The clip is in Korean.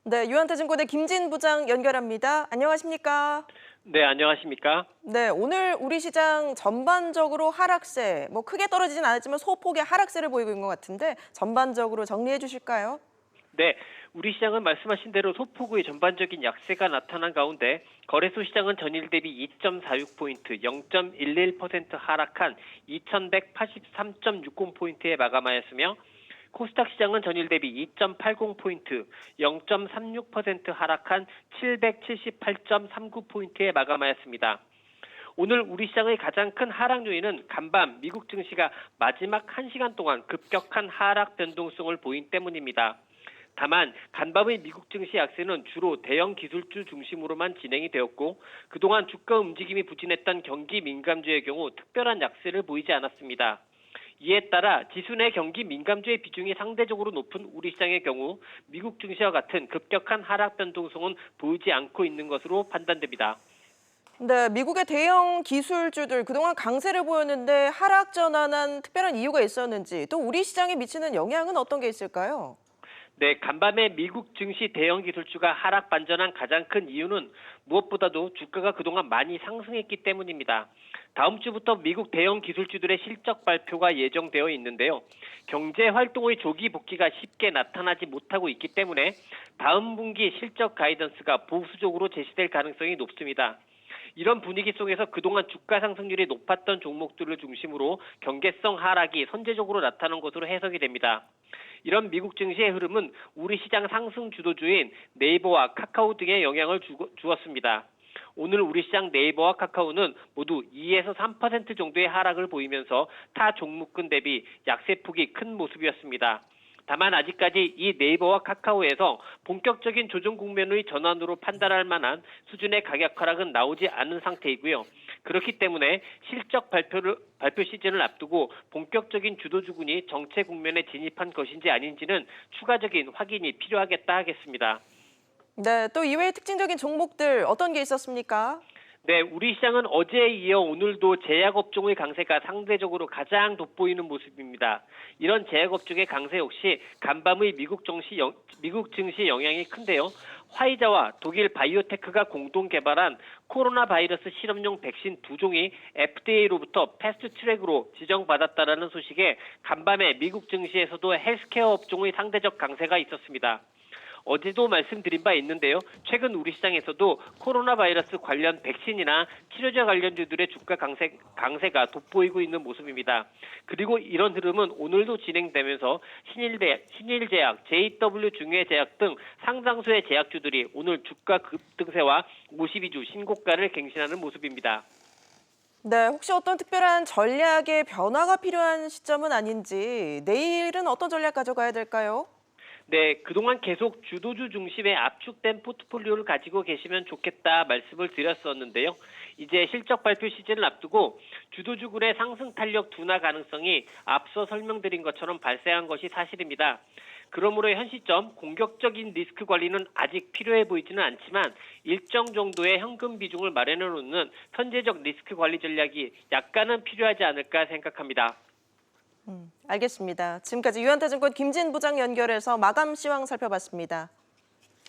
네, 유한타증권의 김진 부장 연결합니다. 안녕하십니까? 네, 안녕하십니까? 네, 오늘 우리 시장 전반적으로 하락세, 크게 떨어지진 않았지만 소폭의 하락세를 보이고 있는 것 같은데 전반적으로 정리해 주실까요? 네, 우리 시장은 말씀하신 대로 소폭의 전반적인 약세가 나타난 가운데 거래소 시장은 전일 대비 2.46포인트, 0.11% 하락한 2183.60포인트에 마감하였으며 코스닥 시장은 전일 대비 2.80포인트, 0.36% 하락한 778.39포인트에 마감하였습니다. 오늘 우리 시장의 가장 큰 하락 요인은 간밤 미국 증시가 마지막 1시간 동안 급격한 하락 변동성을 보인 때문입니다. 다만 간밤의 미국 증시 약세는 주로 대형 기술주 중심으로만 진행이 되었고 그동안 주가 움직임이 부진했던 경기 민감주의 경우 특별한 약세를 보이지 않았습니다. 이에 따라 지수 내 경기 민감주의 비중이 상대적으로 높은 우리 시장의 경우 미국 증시와 같은 급격한 하락 변동성은 보이지 않고 있는 것으로 판단됩니다. 네, 미국의 대형 기술주들 그동안 강세를 보였는데 하락 전환한 특별한 이유가 있었는지 또 우리 시장에 미치는 영향은 어떤 게 있을까요? 네, 간밤에 미국 증시 대형 기술주가 하락 반전한 가장 큰 이유는 무엇보다도 주가가 그동안 많이 상승했기 때문입니다. 다음 주부터 미국 대형 기술주들의 실적 발표가 예정되어 있는데요. 경제 활동의 조기 복귀가 쉽게 나타나지 못하고 있기 때문에 다음 분기 실적 가이던스가 보수적으로 제시될 가능성이 높습니다. 이런 분위기 속에서 그동안 주가 상승률이 높았던 종목들을 중심으로 경계성 하락이 선제적으로 나타난 것으로 해석이 됩니다. 이런 미국 증시의 흐름은 우리 시장 상승 주도주인 네이버와 카카오 등에 영향을 주었습니다. 오늘 우리 시장 네이버와 카카오는 모두 2에서 3% 정도의 하락을 보이면서 타 종목군 대비 약세폭이 큰 모습이었습니다. 다만 아직까지 이 네이버와 카카오에서 본격적인 조정 국면의 전환으로 판단할 만한 수준의 가격 하락은 나오지 않은 상태이고요. 그렇기 때문에 실적 발표 시즌을 앞두고 본격적인 주도주군이 정체 국면에 진입한 것인지 아닌지는 추가적인 확인이 필요하겠다 하겠습니다. 네, 또 이외의 특징적인 종목들 어떤 게 있었습니까? 네, 우리 시장은 어제에 이어 오늘도 제약업종의 강세가 상대적으로 가장 돋보이는 모습입니다. 이런 제약업종의 강세 역시 간밤의 미국 증시 영향이 큰데요. 화이자와 독일 바이오테크가 공동 개발한 코로나 바이러스 실험용 백신 2종이 FDA로부터 패스트 트랙으로 지정받았다는 소식에 간밤에 미국 증시에서도 헬스케어 업종의 상대적 강세가 있었습니다. 어제도 말씀드린 바 있는데요. 최근 우리 시장에서도 코로나 바이러스 관련 백신이나 치료제 관련주들의 주가 강세가 돋보이고 있는 모습입니다. 그리고 이런 흐름은 오늘도 진행되면서 신일제약, JW 중해제약 등 상당수의 제약주들이 오늘 주가 급등세와 52주 신고가를 갱신하는 모습입니다. 네, 혹시 어떤 특별한 전략의 변화가 필요한 시점은 아닌지 내일은 어떤 전략 가져가야 될까요? 네, 그동안 계속 주도주 중심의 압축된 포트폴리오를 가지고 계시면 좋겠다 말씀을 드렸었는데요. 이제 실적 발표 시즌을 앞두고 주도주군의 상승 탄력 둔화 가능성이 앞서 설명드린 것처럼 발생한 것이 사실입니다. 그러므로 현 시점 공격적인 리스크 관리는 아직 필요해 보이지는 않지만 일정 정도의 현금 비중을 마련해 놓는 선제적 리스크 관리 전략이 약간은 필요하지 않을까 생각합니다. 알겠습니다. 지금까지 유한타증권 김진 부장 연결해서 마감 시황 살펴봤습니다.